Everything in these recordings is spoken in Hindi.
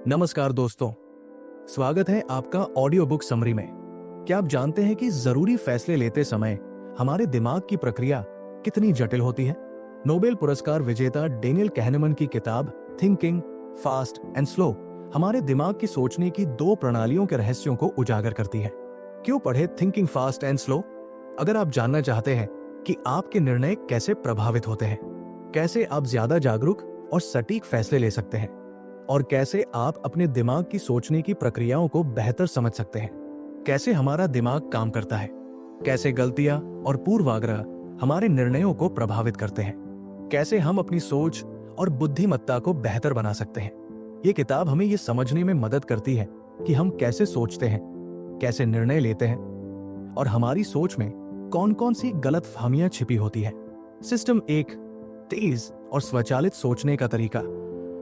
नमस्कार दोस्तों, स्वागत है आपका ऑडियो बुक समरी में। क्या आप जानते हैं कि जरूरी फैसले लेते समय हमारे दिमाग की प्रक्रिया कितनी जटिल होती है? नोबेल पुरस्कार विजेता डेनियल कहनेमन की किताब थिंकिंग फास्ट एंड स्लो हमारे दिमाग की सोचने की दो प्रणालियों के रहस्यों को उजागर करती है। क्यों पढ़े थिंकिंग फास्ट एंड स्लो? अगर आप जानना चाहते हैं कि आपके निर्णय कैसे प्रभावित होते हैं, कैसे आप ज्यादा जागरूक और सटीक फैसले ले सकते हैं, और कैसे आप अपने दिमाग की सोचने की प्रक्रियाओं को बेहतर समझ सकते हैं, कैसे हमारा दिमाग काम करता है, कैसे गलतियां और पूर्वाग्रह हमारे निर्णयों को प्रभावित करते हैं, कैसे हम अपनी सोच और बुद्धिमत्ता को बेहतर बना सकते हैं। ये किताब हमें ये समझने में मदद करती है कि हम कैसे सोचते हैं, कैसे निर्णय लेते हैं और हमारी सोच में कौन कौन सी गलतफहमियां छिपी होती है। सिस्टम 1, तेज और स्वचालित सोचने का तरीका।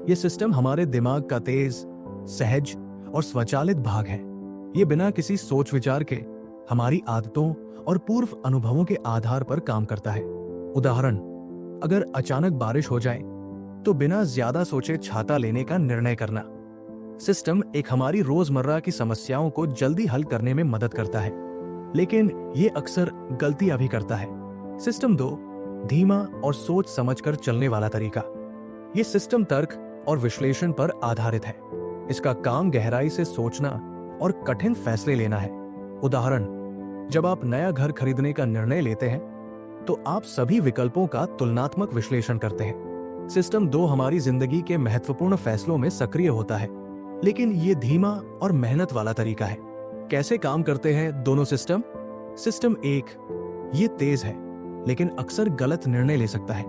ये सिस्टम हमारे दिमाग का तेज, सहज और स्वचालित भाग है। ये बिना किसी सोच विचार के हमारी आदतों और पूर्व अनुभवों के आधार पर काम करता है। उदाहरण, अगर अचानक बारिश हो जाए तो बिना ज्यादा सोचे छाता लेने का निर्णय करना। सिस्टम 1 हमारी रोजमर्रा की समस्याओं को जल्दी हल करने में मदद करता है, लेकिन ये अक्सर गलतियां भी करता है। सिस्टम 2, धीमा और सोच समझकर चलने वाला तरीका। ये सिस्टम तर्क और विश्लेषण पर आधारित है। इसका काम गहराई से सोचना और कठिन फैसले लेना है। उदाहरण, जब आप नया घर खरीदने का निर्णय लेते हैं तो आप सभी विकल्पों का तुलनात्मक विश्लेषण करते हैं। सिस्टम 2 हमारी जिंदगी के महत्वपूर्ण फैसलों में सक्रिय होता है, लेकिन ये धीमा और मेहनत वाला तरीका है। कैसे काम करते हैं दोनों सिस्टम? सिस्टम 1 ये तेज है, लेकिन अक्सर गलत निर्णय ले सकता है।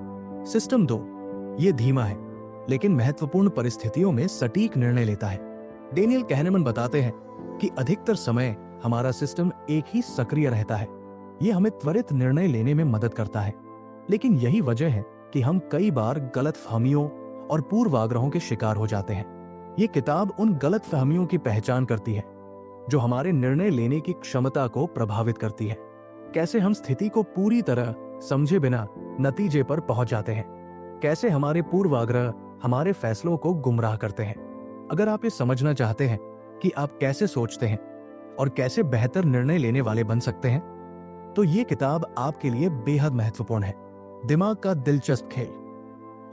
सिस्टम 2 ये धीमा है, लेकिन महत्वपूर्ण परिस्थितियों में सटीक निर्णय लेता है। डेनियल कहनेमन बताते हैं कि अधिकतर समय हमारा सिस्टम 1 ही सक्रिय रहता है। ये हमें त्वरित निर्णय लेने में मदद करता है, लेकिन यही वजह है कि हम कई बार गलतफहमियों और पूर्वाग्रहों के शिकार हो जाते हैं। ये किताब उन गलतफहमियों की पहचान करती है जो हमारे निर्णय लेने की क्षमता को प्रभावित करती है। कैसे हम स्थिति को पूरी तरह समझे बिना नतीजे पर पहुंच जाते हैं, कैसे हमारे पूर्वाग्रह हमारे फैसलों को गुमराह करते हैं। अगर आप ये समझना चाहते हैं कि आप कैसे सोचते हैं और कैसे बेहतर निर्णय लेने वाले बन सकते हैं, तो ये किताब आपके लिए बेहद महत्वपूर्ण है। दिमाग का दिलचस्प खेल।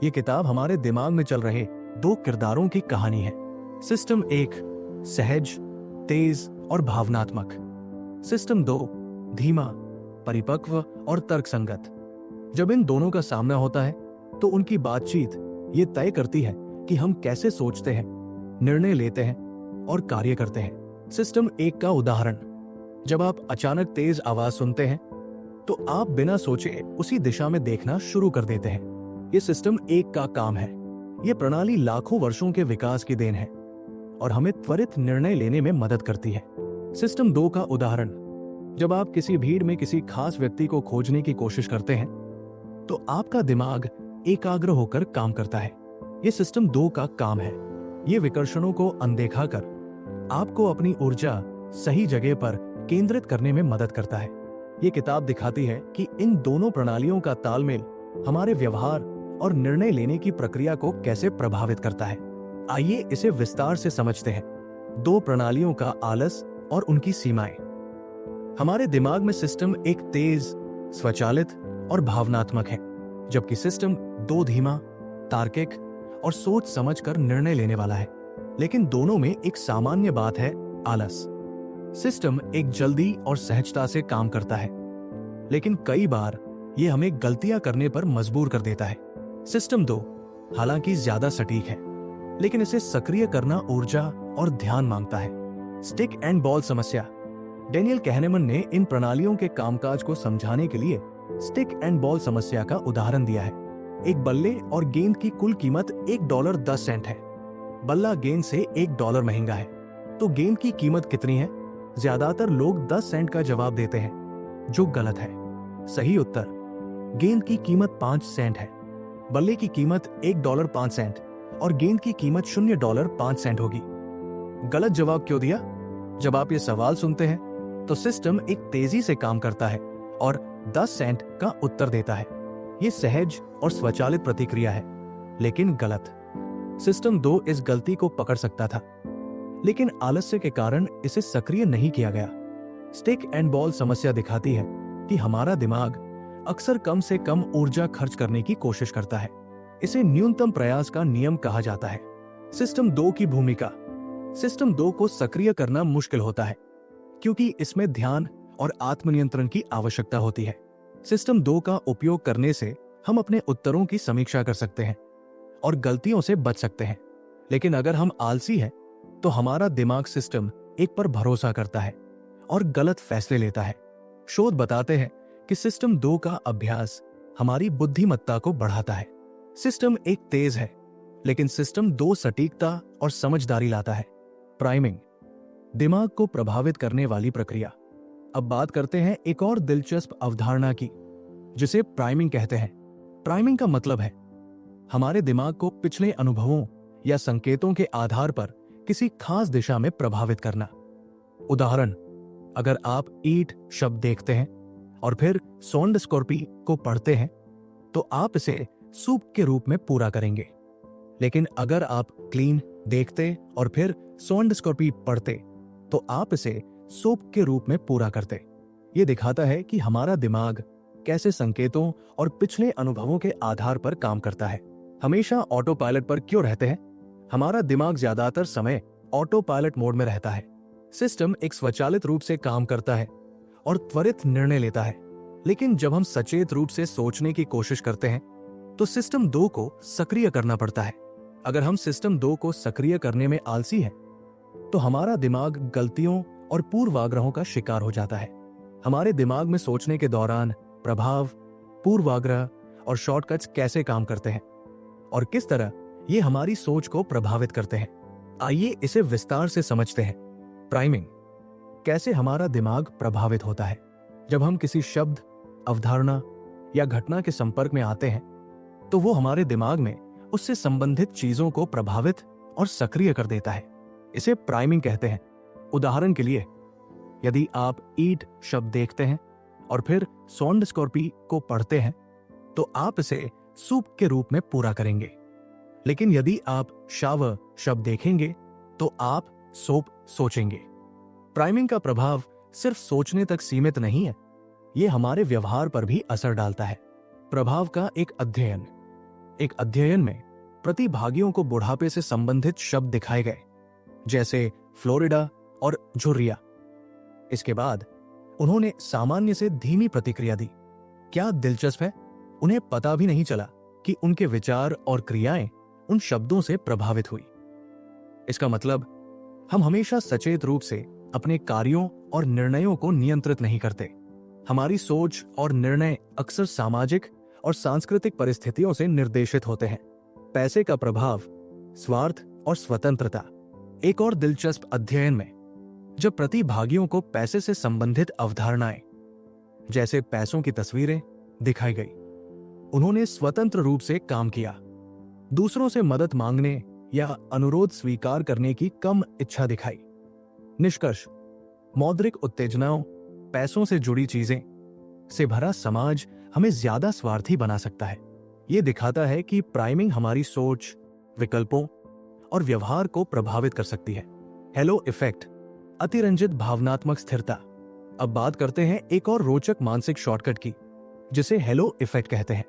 ये किताब हमारे दिमाग में चल रहे 2 किरदारों की कहानी है। सिस्टम 1 सहज, तेज और भावनात्मक। सिस्टम 2 धीमा, परिपक्व और तर्कसंगत। जब इन दोनों का सामना होता है तो उनकी बातचीत ये तय करती है कि हम कैसे सोचते हैं, निर्णय लेते हैं और कार्य करते हैं। सिस्टम 1 का उदाहरण, जब आप अचानक तेज आवाज सुनते हैं तो आप बिना सोचे उसी दिशा में देखना शुरू कर देते हैं। ये सिस्टम 1 का काम है। ये प्रणाली लाखों वर्षों के विकास की देन है और हमें त्वरित निर्णय लेने में मदद करती है। सिस्टम 2 का उदाहरण, जब आप किसी भीड़ में किसी खास व्यक्ति को खोजने की कोशिश करते हैं तो आपका दिमाग एकाग्र होकर काम करता है। ये सिस्टम 2 का काम है। ये विकर्षणों को अनदेखा कर आपको अपनी ऊर्जा सही जगह पर केंद्रित करने में मदद करता है। ये किताब दिखाती है कि इन दोनों प्रणालियों का तालमेल हमारे व्यवहार और निर्णय लेने की प्रक्रिया को कैसे प्रभावित करता है। आइए इसे विस्तार से समझते हैं। 2 प्रणालियों का आलस और उनकी सीमाएं। हमारे दिमाग में सिस्टम 1 तेज, स्वचालित और भावनात्मक है, जबकि सिस्टम 2 धीमा, तार्किक और सोच समझकर निर्णय लेने वाला है। लेकिन दोनों में एक सामान्य बात है, आलस। सिस्टम 1 जल्दी और सहजता से काम करता है, लेकिन कई बार यह हमें गलतियां करने पर मजबूर कर देता है। सिस्टम 2 हालांकि ज्यादा सटीक है, लेकिन इसे सक्रिय करना ऊर्जा और ध्यान मांगता है। स्टिक एंड बॉल समस्या। डेनियल कहनेमन ने इन प्रणालियों के कामकाज को समझाने के लिए स्टिक एंड बॉल समस्या का उदाहरण दिया है। एक बल्ले और गेंद की कुल कीमत $1.10 है। बल्ला गेंद से $1 महंगा है, तो गेंद की कीमत कितनी है? ज्यादातर लोग 10 सेंट का जवाब देते हैं, जो गलत है। सही उत्तर, गेंद की कीमत 5 सेंट है। बल्ले की कीमत $1.05 और गेंद की कीमत $0.05 होगी। गलत जवाब क्यों दिया? जब आप ये सवाल सुनते हैं तो सिस्टम एक तेजी से काम करता है और 10 सेंट का उत्तर देता है। ये सहज और स्वचालित प्रतिक्रिया है, लेकिन गलत। सिस्टम 2 इस गलती को पकड़ सकता था, लेकिन आलस्य के कारण इसे सक्रिय नहीं किया गया। स्टिक एंड बॉल समस्या दिखाती है कि हमारा दिमाग अक्सर कम से कम ऊर्जा खर्च करने की कोशिश करता है। इसे न्यूनतम प्रयास का नियम कहा जाता है। सिस्टम 2 की भूमिका। सिस्टम 2 को सक्रिय करना मुश्किल होता है क्योंकि इसमें ध्यान और आत्मनियंत्रण की आवश्यकता होती है। सिस्टम 2 का उपयोग करने से हम अपने उत्तरों की समीक्षा कर सकते हैं और गलतियों से बच सकते हैं, लेकिन अगर हम आलसी हैं तो हमारा दिमाग सिस्टम 1 पर भरोसा करता है और गलत फैसले लेता है। शोध बताते हैं कि सिस्टम 2 का अभ्यास हमारी बुद्धिमत्ता को बढ़ाता है। सिस्टम 1 तेज है, लेकिन सिस्टम 2 सटीकता और समझदारी लाता है। प्राइमिंग, दिमाग को प्रभावित करने वाली प्रक्रिया। अब बात करते हैं एक और दिलचस्प अवधारणा की, जिसे प्राइमिंग कहते हैं। प्राइमिंग का मतलब है हमारे दिमाग को पिछले अनुभवों या संकेतों के आधार पर किसी खास दिशा में प्रभावित करना। उदाहरण, अगर आप ईट शब्द देखते हैं और फिर सोंडस्कोर्पी को पढ़ते हैं तो आप इसे सूप के रूप में पूरा करेंगे, लेकिन अगर आप क्लीन देखते और फिर सोंडस्कोर्पी पढ़ते तो आप इसे सोप के रूप में पूरा करते। यह दिखाता है कि हमारा दिमाग कैसे संकेतों और पिछले अनुभवों के आधार पर काम करता है। हमेशा ऑटो पायलट पर क्यों रहते हैं? हमारा दिमाग ज्यादातर समय ऑटो पायलट मोड में रहता है। सिस्टम एक स्वचालित रूप से काम करता है और त्वरित निर्णय लेता है, लेकिन जब हम सचेत रूप से सोचने की कोशिश करते हैं तो सिस्टम 2 को सक्रिय करना पड़ता है। अगर हम सिस्टम 2 को सक्रिय करने में आलसी हैं, तो हमारा दिमाग गलतियों और पूर्वाग्रहों का शिकार हो जाता है। हमारे दिमाग में सोचने के दौरान प्रभाव, पूर्वाग्रह और शॉर्टकट्स कैसे काम करते हैं और किस तरह ये हमारी सोच को प्रभावित करते हैं, आइए इसे विस्तार से समझते हैं। प्राइमिंग, कैसे हमारा दिमाग प्रभावित होता है। जब हम किसी शब्द, अवधारणा या घटना के संपर्क में आते हैं तो वो हमारे दिमाग में उससे संबंधित चीजों को प्रभावित और सक्रिय कर देता है। इसे प्राइमिंग कहते हैं। उदाहरण के लिए, यदि आप ईट शब्द देखते हैं और फिर सोंडस्कोर्पी को पढ़ते हैं तो आप इसे सूप के रूप में पूरा करेंगे, लेकिन यदि आप शावर शब्द देखेंगे तो आप सोप सोचेंगे। प्राइमिंग का प्रभाव सिर्फ सोचने तक सीमित नहीं है, यह हमारे व्यवहार पर भी असर डालता है। प्रभाव का एक अध्ययन में प्रतिभागियों को बुढ़ापे से संबंधित शब्द दिखाए गए, जैसे फ्लोरिडा और झुर्रिया। इसके बाद उन्होंने सामान्य से धीमी प्रतिक्रिया दी। क्या दिलचस्प है, उन्हें पता भी नहीं चला कि उनके विचार और क्रियाएं उन शब्दों से प्रभावित हुई। इसका मतलब, हम हमेशा सचेत रूप से अपने कार्यों और निर्णयों को नियंत्रित नहीं करते। हमारी सोच और निर्णय अक्सर सामाजिक और सांस्कृतिक परिस्थितियों से निर्देशित होते हैं। पैसे का प्रभाव, स्वार्थ और स्वतंत्रता। एक और दिलचस्प अध्ययन में जब प्रतिभागियों को पैसे से संबंधित अवधारणाएं, जैसे पैसों की तस्वीरें दिखाई गई, उन्होंने स्वतंत्र रूप से काम किया। दूसरों से मदद मांगने या अनुरोध स्वीकार करने की कम इच्छा दिखाई। निष्कर्ष, मौद्रिक उत्तेजनाओं, पैसों से जुड़ी चीजें से भरा समाज हमें ज्यादा स्वार्थी बना सकता है। यह दिखाता है कि प्राइमिंग हमारी सोच, विकल्पों और व्यवहार को प्रभावित कर सकती है। हेलो इफेक्ट, अतिरंजित भावनात्मक स्थिरता। अब बात करते हैं एक और रोचक मानसिक शॉर्टकट की, जिसे हेलो इफेक्ट कहते हैं।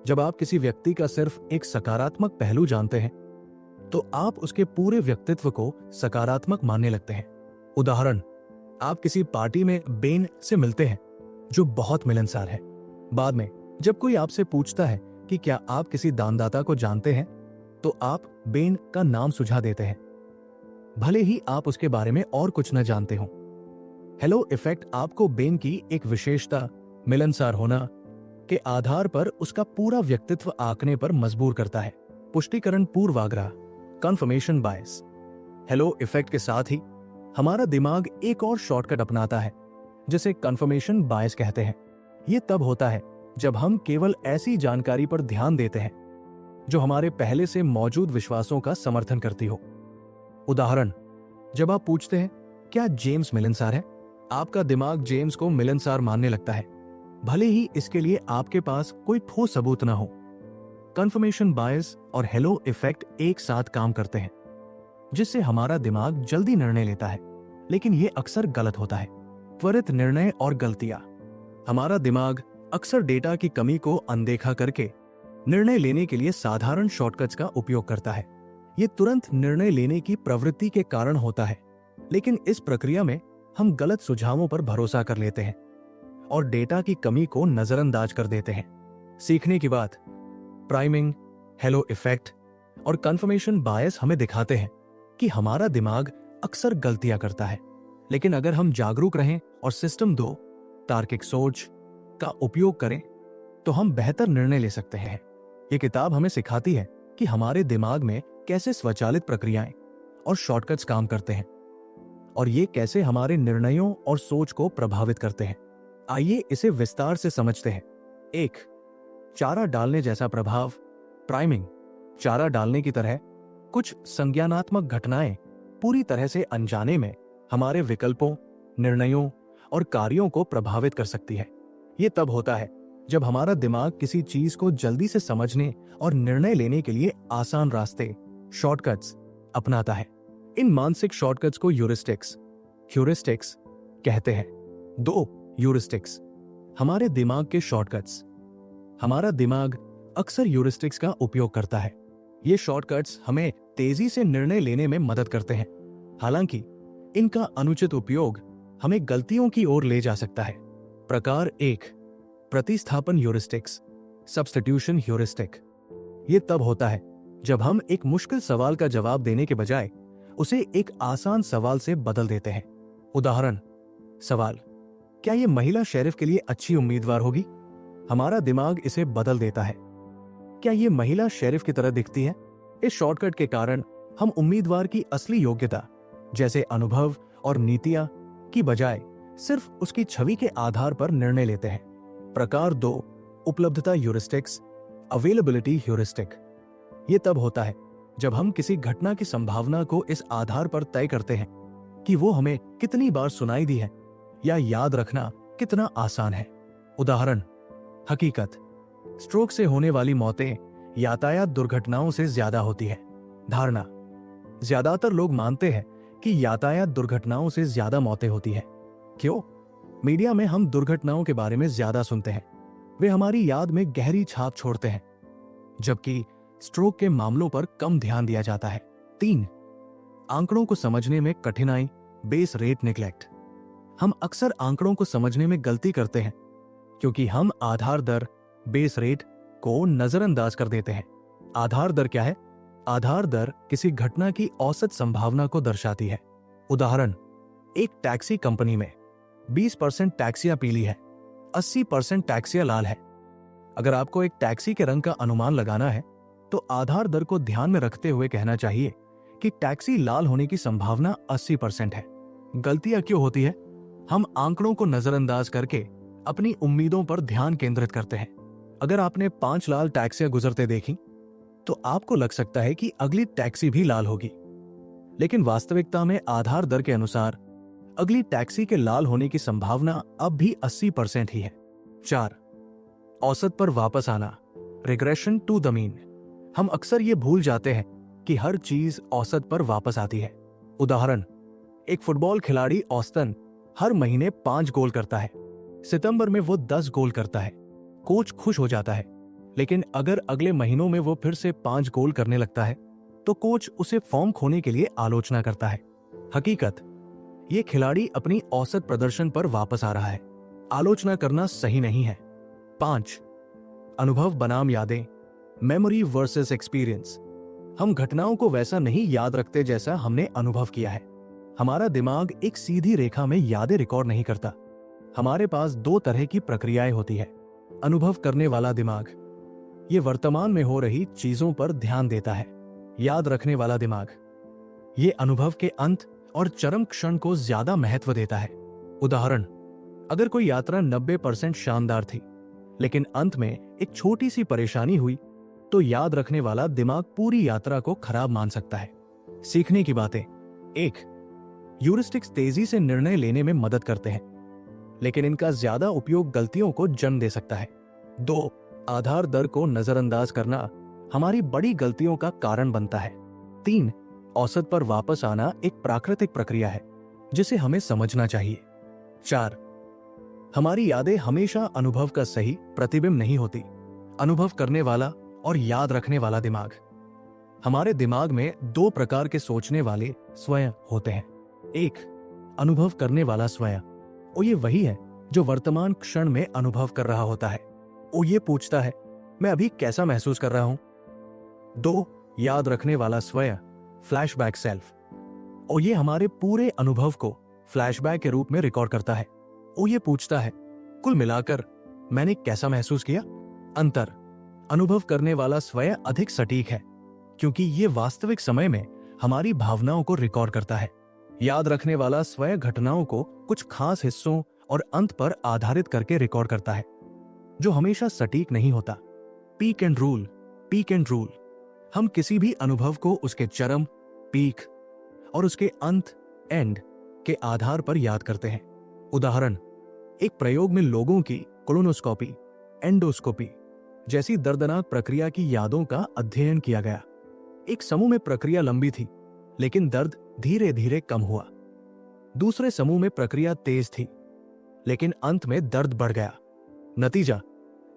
जब आप किसी व्यक्ति का सिर्फ एक सकारात्मक पहलू जानते हैं तो आप उसके पूरे व्यक्तित्व को सकारात्मक मानने लगते हैं। उदाहरण, आप किसी पार्टी में बेन से मिलते हैं जो बहुत मिलनसार है। बाद में जब कोई आपसे पूछता है कि क्या आप किसी दानदाता को जानते हैं, तो आप बेन का नाम सुझा देते हैं, भले ही आप उसके बारे में और कुछ न जानते हो। हेलो इफेक्ट आपको बेन की एक विशेषता, मिलनसार होना के आधार पर उसका पूरा व्यक्तित्व आंकने पर मजबूर करता है। पुष्टिकरण पूर्वाग्रह, कंफर्मेशन बायस। हेलो इफेक्ट के साथ ही हमारा दिमाग एक और शॉर्टकट अपनाता है, जिसे कंफर्मेशन बायस कहते हैं। यह तब होता है जब हम केवल ऐसी जानकारी पर ध्यान देते हैं जो हमारे पहले से मौजूद विश्वासों का समर्थन करती हो। उदाहरण, जब आप पूछते हैं क्या जेम्स मिलनसार है, आपका दिमाग जेम्स को मिलनसार मानने लगता है, भले ही इसके लिए आपके पास कोई ठोस सबूत न हो। कंफर्मेशन बायस और हेलो इफेक्ट एक साथ काम करते हैं, जिससे हमारा दिमाग जल्दी निर्णय लेता है, लेकिन यह अक्सर गलत होता है। त्वरित निर्णय और गलतियां। हमारा दिमाग अक्सर डेटा की कमी को अनदेखा करके निर्णय लेने के लिए साधारण शॉर्टकट्स का उपयोग करता है। ये तुरंत निर्णय लेने की प्रवृत्ति के कारण होता है, लेकिन इस प्रक्रिया में हम गलत सुझावों पर भरोसा कर लेते हैं और डेटा की कमी को नजरअंदाज कर देते हैं। सीखने की बात। प्राइमिंग, हेलो इफेक्ट और कंफर्मेशन बायस हमें दिखाते हैं कि हमारा दिमाग अक्सर गलतियां करता है, लेकिन अगर हम जागरूक रहें और सिस्टम 2 तार्किक सोच का उपयोग करें तो हम बेहतर निर्णय ले सकते हैं। ये किताब हमें सिखाती है कि हमारे दिमाग में कैसे स्वचालित प्रक्रियाएं और शॉर्टकट्स काम करते हैं और ये कैसे हमारे निर्णयों और सोच को प्रभावित करते हैं। आइए इसे विस्तार से समझते हैं। 1. चारा डालने जैसा प्रभाव। प्राइमिंग चारा डालने की तरह कुछ संज्ञानात्मक घटनाएं पूरी तरह से अनजाने में हमारे विकल्पों, निर्णयों और कार्यों को प्रभावित कर सकती है। ये तब होता है जब हमारा दिमाग किसी चीज को जल्दी से समझने और निर्णय लेने के लिए आसान रास्ते, शॉर्टकट्स अपनाता है। इन मानसिक शॉर्टकट्स को ह्यूरिस्टिक्स कहते हैं। 2. ह्यूरिस्टिक्स हमारे दिमाग के शॉर्टकट्स। हमारा दिमाग अक्सर ह्यूरिस्टिक्स का उपयोग करता है। ये शॉर्टकट्स हमें तेजी से निर्णय लेने में मदद करते हैं, हालांकि इनका अनुचित उपयोग हमें गलतियों की ओर ले जा सकता है। प्रकार 1. प्रतिस्थापन ह्यूरिस्टिक्स, सब्स्टिट्यूशन ह्यूरिस्टिक। ये तब होता है जब हम एक मुश्किल सवाल का जवाब देने के बजाय उसे एक आसान सवाल से बदल देते हैं। उदाहरण: सवाल, क्या ये महिला शेरिफ के लिए अच्छी उम्मीदवार होगी? हमारा दिमाग इसे बदल देता है, क्या ये महिला शेरिफ की तरह दिखती है? इस शॉर्टकट के कारण हम उम्मीदवार की असली योग्यता जैसे अनुभव और नीतियां की बजाय सिर्फ उसकी छवि के आधार पर निर्णय लेते हैं। प्रकार 2. उपलब्धता ह्यूरिस्टिक्स, अवेलेबिलिटी ह्यूरिस्टिक। ये तब होता है जब हम किसी घटना की संभावना को इस आधार पर तय करते हैं कि वो हमें कितनी बार सुनाई दी है या याद रखना कितना आसान है। उदाहरण: हकीकत, स्ट्रोक से होने वाली मौतें यातायात दुर्घटनाओं से ज्यादा होती है। धारणा, ज्यादातर लोग मानते हैं कि यातायात दुर्घटनाओं से ज्यादा मौतें होती है। क्यों? मीडिया में हम दुर्घटनाओं के बारे में ज्यादा सुनते हैं, वे हमारी याद में गहरी छाप छोड़ते हैं, जबकि स्ट्रोक के मामलों पर कम ध्यान दिया जाता है। 3. आंकड़ों को समझने में कठिनाई, बेस रेट नेग्लेक्ट। हम अक्सर आंकड़ों को समझने में गलती करते हैं क्योंकि हम आधार दर, बेस रेट को नजरअंदाज कर देते हैं। आधार दर क्या है? आधार दर किसी घटना की औसत संभावना को दर्शाती है। उदाहरण: एक टैक्सी कंपनी में 20% टैक्सियां पीली है, 80% टैक्सियां लाल है। अगर आपको एक टैक्सी के रंग का अनुमान लगाना है तो आधार दर को ध्यान में रखते हुए कहना चाहिए कि टैक्सी लाल होने की संभावना 80% है। गलतियां क्यों होती है? हम आंकड़ों को नजरअंदाज करके अपनी उम्मीदों पर ध्यान केंद्रित करते हैं। अगर आपने 5 लाल टैक्सियां गुजरते देखी तो आपको लग सकता है कि अगली टैक्सी भी लाल होगी, लेकिन वास्तविकता में आधार दर के अनुसार अगली टैक्सी के लाल होने की संभावना अब भी 80% ही है। 4. औसत पर वापस आना, रिग्रेशन टू द मीन। हम अक्सर ये भूल जाते हैं कि हर चीज औसत पर वापस आती है। उदाहरण: एक फुटबॉल खिलाड़ी औसतन हर महीने 5 गोल करता है। सितंबर में वो 10 गोल करता है। कोच खुश हो जाता है, लेकिन अगर अगले महीनों में वो फिर से 5 गोल करने लगता है तो कोच उसे फॉर्म खोने के लिए आलोचना करता है। हकीकत, ये खिलाड़ी अपनी औसत प्रदर्शन पर वापस आ रहा है। आलोचना करना सही नहीं है। 5. अनुभव बनाम यादें, मेमोरी वर्सेस एक्सपीरियंस। हम घटनाओं को वैसा नहीं याद रखते जैसा हमने अनुभव किया है। हमारा दिमाग एक सीधी रेखा में यादें रिकॉर्ड नहीं करता। हमारे पास 2 तरह की प्रक्रियाएं होती है। अनुभव करने वाला दिमाग, ये वर्तमान में हो रही चीजों पर ध्यान देता है। याद रखने वाला दिमाग, ये अनुभव के अंत और चरम क्षण को ज्यादा महत्व देता है। उदाहरण: अगर कोई यात्रा 90% शानदार थी, लेकिन अंत में एक छोटी सी परेशानी हुई, तो याद रखने वाला दिमाग पूरी यात्रा को खराब मान सकता है। सीखने की बातें। 1. ह्यूरिस्टिक्स तेजी से निर्णय लेने में मदद करते हैं, लेकिन इनका ज्यादा उपयोग गलतियों को जन्म दे सकता है। 2. आधार दर को नजरअंदाज करना हमारी बड़ी गलतियों का कारण बनता है। 3. औसत पर वापस आना एक प्राकृतिक प्रक्रिया है जिसे हमें समझना चाहिए। 4. हमारी यादें हमेशा अनुभव का सही प्रतिबिंब नहीं होती। अनुभव करने वाला और याद रखने वाला दिमाग। हमारे दिमाग में 2 प्रकार के सोचने वाले स्वयं होते हैं। 1. अनुभव करने वाला स्वयं, और ये वही है जो वर्तमान क्षण में अनुभव कर रहा होता है। वो ये पूछता है, मैं अभी कैसा महसूस कर रहा हूं। 2. याद रखने वाला स्वयं, फ्लैशबैक सेल्फ, और ये हमारे पूरे अनुभव को फ्लैशबैक के रूप में रिकॉर्ड करता है। वो ये पूछता है, कुल मिलाकर मैंने कैसा महसूस किया। अंतर, अनुभव करने वाला स्वयं अधिक सटीक है क्योंकि ये वास्तविक समय में हमारी भावनाओं को रिकॉर्ड करता है। याद रखने वाला स्वयं घटनाओं को कुछ खास हिस्सों और अंत पर आधारित करके रिकॉर्ड करता है, जो हमेशा सटीक नहीं होता। Peak and rule. हम किसी भी अनुभव को उसके चरम, पीक, और उसके अंत, एंड, के आधार पर याद करते हैं। उदाहरण, एक प्रयोग में लोगों की कोलोनोस्कोपी, एंडोस्कोपी जैसी दर्दनाक प्रक्रिया की यादों का अध्ययन किया गया। एक समूह में प्रक्रिया लंबी थी, लेकिन दर्द धीरे धीरे कम हुआ। दूसरे समूह में प्रक्रिया तेज थी, लेकिन अंत में दर्द बढ़ गया। नतीजा,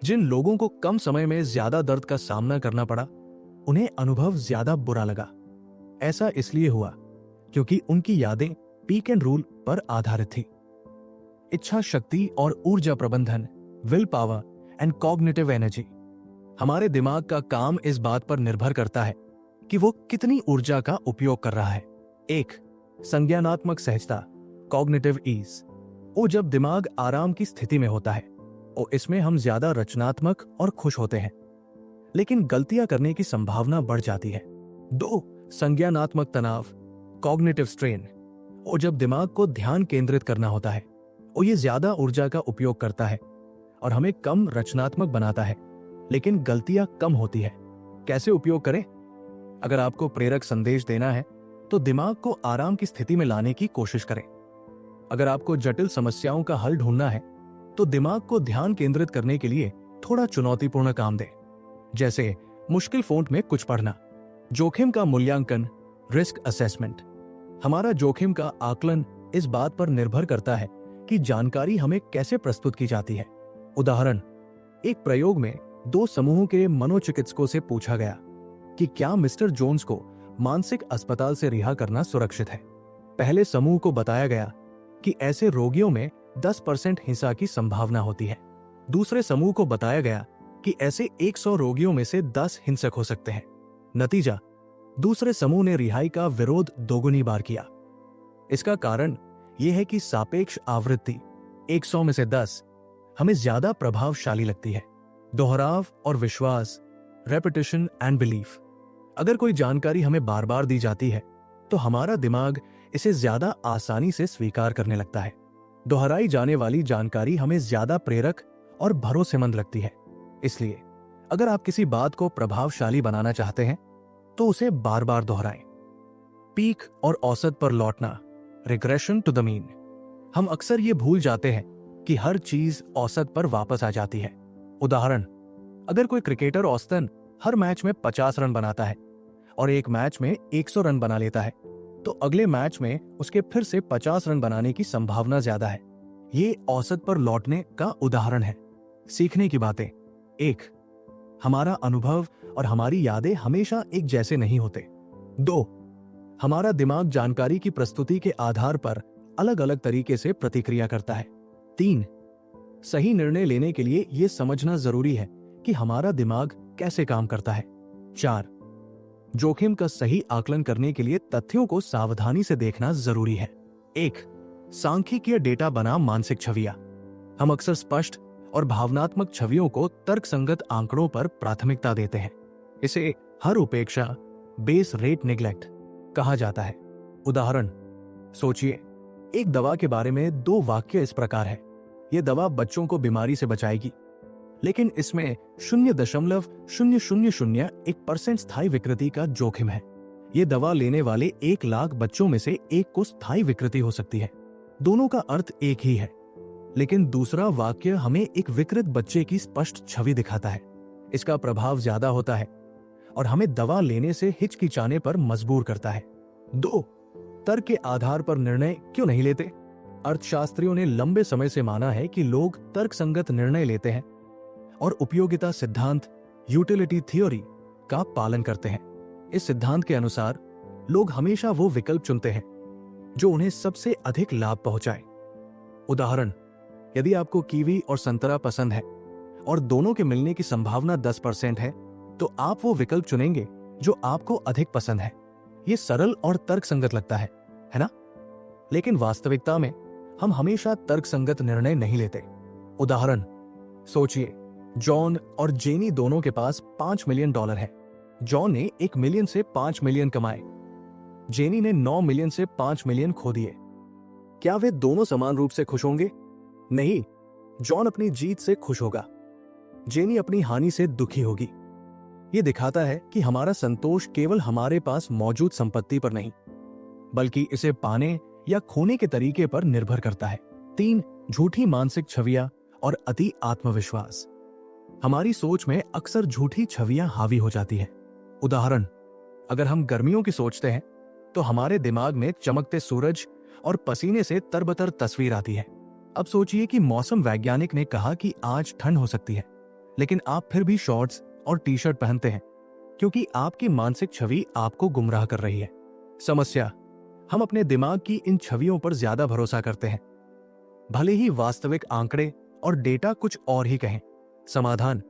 जिन लोगों को कम समय में ज्यादा दर्द का सामना करना पड़ा, उन्हें अनुभव ज्यादा बुरा लगा। ऐसा इसलिए हुआ क्योंकि उनकी यादें पीक एंड रूल पर आधारित थी। इच्छा शक्ति और ऊर्जा प्रबंधन, will power and cognitive energy. हमारे दिमाग का काम इस बात पर निर्भर करता है कि वो कितनी ऊर्जा का उपयोग कर रहा है। 1. संज्ञानात्मक सहजता, कॉग्निटिव ईज। वो जब दिमाग आराम की स्थिति में होता है और इसमें हम ज्यादा रचनात्मक और खुश होते हैं, लेकिन गलतियां करने की संभावना बढ़ जाती है। 2. संज्ञानात्मक तनाव, कॉग्निटिव स्ट्रेन। और जब दिमाग को ध्यान केंद्रित करना होता है और ये ज्यादा ऊर्जा का उपयोग करता है और हमें कम रचनात्मक बनाता है, लेकिन गलतियां कम होती है। कैसे उपयोग करें? अगर आपको प्रेरक संदेश देना है तो दिमाग को आराम की स्थिति में लाने की कोशिश करें। अगर आपको जटिल समस्याओं का हल ढूंढना है तो दिमाग को ध्यान केंद्रित करने के लिए थोड़ा चुनौतीपूर्ण काम दें, जैसे मुश्किल फ़ॉन्ट में कुछ पढ़ना। जोखिम का मूल्यांकन, रिस्क असेसमेंट। हमारा जोखिम का आकलन इस बात पर निर्भर करता है कि जानकारी हमें कैसे प्रस्तुत की जाती है। उदाहरण, एक प्रयोग में 2 समूहों के मनोचिकित्सकों से पूछा गया कि क्या मिस्टर जोन्स को मानसिक अस्पताल से रिहा करना सुरक्षित है। पहले समूह को बताया गया कि ऐसे रोगियों में 10% हिंसा की संभावना होती है। दूसरे समूह को बताया गया कि ऐसे 100 रोगियों में से 10 हिंसक हो सकते हैं। नतीजा, दूसरे समूह ने रिहाई का विरोध दोगुनी बार किया। इसका कारण यह है कि सापेक्ष आवृत्ति 100 में से 10 हमें ज्यादा प्रभावशाली लगती है। दोहराव और विश्वास, रेपिटेशन एंड बिलीफ। अगर कोई जानकारी हमें बार बार दी जाती है तो हमारा दिमाग इसे ज्यादा आसानी से स्वीकार करने लगता है। दोहराई जाने वाली जानकारी हमें ज्यादा प्रेरक और भरोसेमंद लगती है। इसलिए अगर आप किसी बात को प्रभावशाली बनाना चाहते हैं तो उसे बार बार दोहराएं। पीक और औसत पर लौटना, रिग्रेशन टू द मीन। हम अक्सर ये भूल जाते हैं कि हर चीज औसत पर वापस आ जाती है। उदाहरण, अगर कोई क्रिकेटर औसतन हर मैच में 50 रन बनाता है और एक मैच में 100 रन बना लेता है, तो अगले मैच में उसके फिर से 50 रन बनाने की संभावना ज्यादा है। ये औसत पर लौटने का उदाहरण है। सीखने की बातें। 1. हमारा अनुभव और हमारी यादें हमेशा एक जैसे नहीं होते। 2. हमारा दिमाग जानकारी की प्रस्तुति के आधार पर अलग अलग तरीके से प्रतिक्रिया करता है। 3. सही निर्णय लेने के लिए यह समझना जरूरी है कि हमारा दिमाग कैसे काम करता है। 4. जोखिम का सही आकलन करने के लिए तथ्यों को सावधानी से देखना जरूरी है। 1. सांख्यिकीय डेटा बनाम मानसिक छवियां। हम अक्सर स्पष्ट और भावनात्मक छवियों को तर्कसंगत आंकड़ों पर प्राथमिकता देते हैं। इसे हर उपेक्षा, बेस रेट नेग्लेक्ट कहा जाता है। उदाहरण, सोचिए, एक दवा के बारे में 2 वाक्य इस प्रकार है। यह दवा बच्चों को बीमारी से बचाएगी, लेकिन इसमें 0.0001% स्थायी विकृति का जोखिम है। यह दवा लेने वाले 1 लाख बच्चों में से 1 को स्थायी विकृति हो सकती है। दोनों का अर्थ एक ही है, लेकिन दूसरा वाक्य हमें एक विकृत बच्चे की स्पष्ट छवि दिखाता है। इसका प्रभाव ज्यादा होता है और हमें दवा लेने से हिचकिचाने पर मजबूर करता है। 2. तर्क के आधार पर निर्णय क्यों नहीं लेते? अर्थशास्त्रियों ने लंबे समय से माना है कि लोग तर्कसंगत निर्णय लेते हैं और उपयोगिता सिद्धांत यूटिलिटी थ्योरी का पालन करते हैं। इस सिद्धांत के अनुसार लोग हमेशा वो विकल्प चुनते हैं जो उन्हें सबसे अधिक लाभ पहुंचाए। उदाहरण, यदि आपको कीवी और संतरा पसंद है और दोनों के मिलने की संभावना 10% है, तो आप वो विकल्प चुनेंगे जो आपको अधिक पसंद है। ये सरल और तर्कसंगत लगता है ना? लेकिन वास्तविकता में हम हमेशा तर्कसंगत निर्णय नहीं लेते। उदाहरण, सोचिए, जॉन और जेनी दोनों के पास $5 मिलियन है। जॉन ने 1 मिलियन से 5 मिलियन कमाए। जेनी ने 9 मिलियन से 5 मिलियन खो दिए। क्या वे दोनों समान रूप से खुश होंगे? नहीं। जॉन अपनी जीत से खुश होगा, जेनी अपनी हानि से दुखी होगी। यह दिखाता है कि हमारा संतोष केवल हमारे पास मौजूद संपत्ति पर नहीं, बल्कि इसे पाने या खोने के तरीके पर निर्भर करता है। 3. झूठी मानसिक छवियां और अति आत्मविश्वास। हमारी सोच में अक्सर झूठी छवियां हावी हो जाती हैं। उदाहरण, अगर हम गर्मियों की सोचते हैं तो हमारे दिमाग में चमकते सूरज और पसीने से तरबतर तस्वीर आती है। अब सोचिए कि मौसम वैज्ञानिक ने कहा कि आज ठंड हो सकती है, लेकिन आप फिर भी शॉर्ट्स और टी शर्ट पहनते हैं क्योंकि आपकी मानसिक छवि आपको गुमराह कर रही है। समस्या, हम अपने दिमाग की इन छवियों पर ज्यादा भरोसा करते हैं, भले ही वास्तविक आंकड़े और डेटा कुछ और ही कहें। समाधान,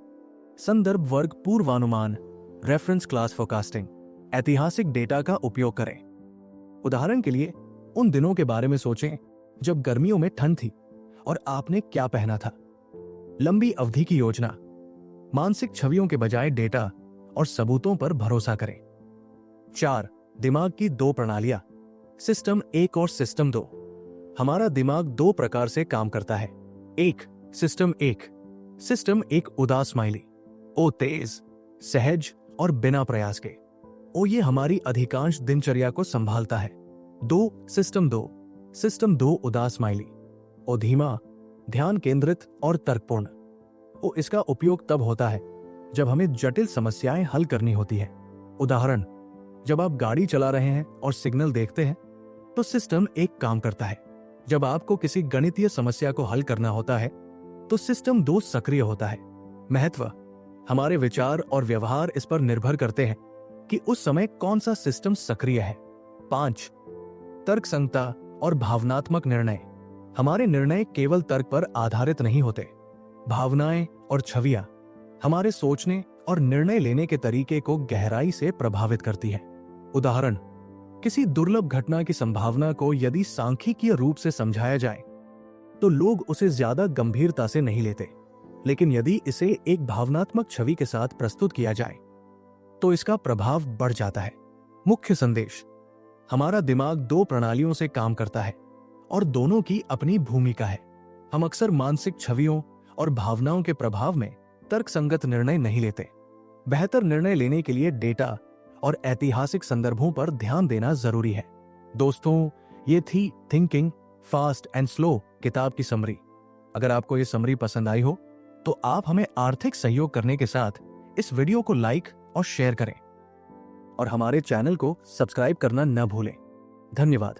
संदर्भ वर्ग पूर्वानुमान, रेफरेंस क्लास फोरकास्टिंग, ऐतिहासिक डेटा का उपयोग करें। उदाहरण के लिए, उन दिनों के बारे में सोचें जब गर्मियों में ठंड थी और आपने क्या पहना था। लंबी अवधि की योजना, मानसिक छवियों के बजाय डेटा और सबूतों पर भरोसा करें। 4. दिमाग की 2 प्रणालियां, सिस्टम 1 और सिस्टम 2। हमारा दिमाग 2 प्रकार से काम करता है। 1. सिस्टम 1। सिस्टम 1 उदास स्माइली, ओ तेज, सहज और बिना प्रयास के। ओ ये हमारी अधिकांश दिनचर्या को संभालता है। 2. सिस्टम 2। सिस्टम 2 उदास स्माइली, ओ धीमा, ध्यान केंद्रित और तर्कपूर्ण। ओ इसका उपयोग तब होता है जब हमें जटिल समस्याएं हल करनी होती है। उदाहरण, जब आप गाड़ी चला रहे हैं और सिग्नल देखते हैं तो सिस्टम 1 काम करता है। जब आपको किसी गणितीय समस्या को हल करना होता है तो सिस्टम 2 सक्रिय होता है। महत्व, हमारे विचार और व्यवहार इस पर निर्भर करते हैं कि उस समय कौन सा सिस्टम सक्रिय है। 5. तर्कसंगता और भावनात्मक निर्णय। हमारे निर्णय केवल तर्क पर आधारित नहीं होते। भावनाएं और छवियां हमारे सोचने और निर्णय लेने के तरीके को गहराई से प्रभावित करती है। उदाहरण, किसी दुर्लभ घटना की संभावना को यदि सांख्यिकीय रूप से समझाया जाए तो लोग उसे ज्यादा गंभीरता से नहीं लेते, लेकिन यदि इसे एक भावनात्मक छवि के साथ प्रस्तुत किया जाए तो इसका प्रभाव बढ़ जाता है। मुख्य संदेश, हमारा दिमाग 2 प्रणालियों से काम करता है और दोनों की अपनी भूमिका है। हम अक्सर मानसिक छवियों और भावनाओं के प्रभाव में तर्कसंगत निर्णय नहीं लेते। बेहतर निर्णय लेने के लिए डेटा और ऐतिहासिक संदर्भों पर ध्यान देना जरूरी है। दोस्तों, ये थी थिंकिंग फास्ट एंड स्लो किताब की समरी। अगर आपको ये समरी पसंद आई हो तो आप हमें आर्थिक सहयोग करने के साथ इस वीडियो को लाइक और शेयर करें और हमारे चैनल को सब्सक्राइब करना न भूलें। धन्यवाद।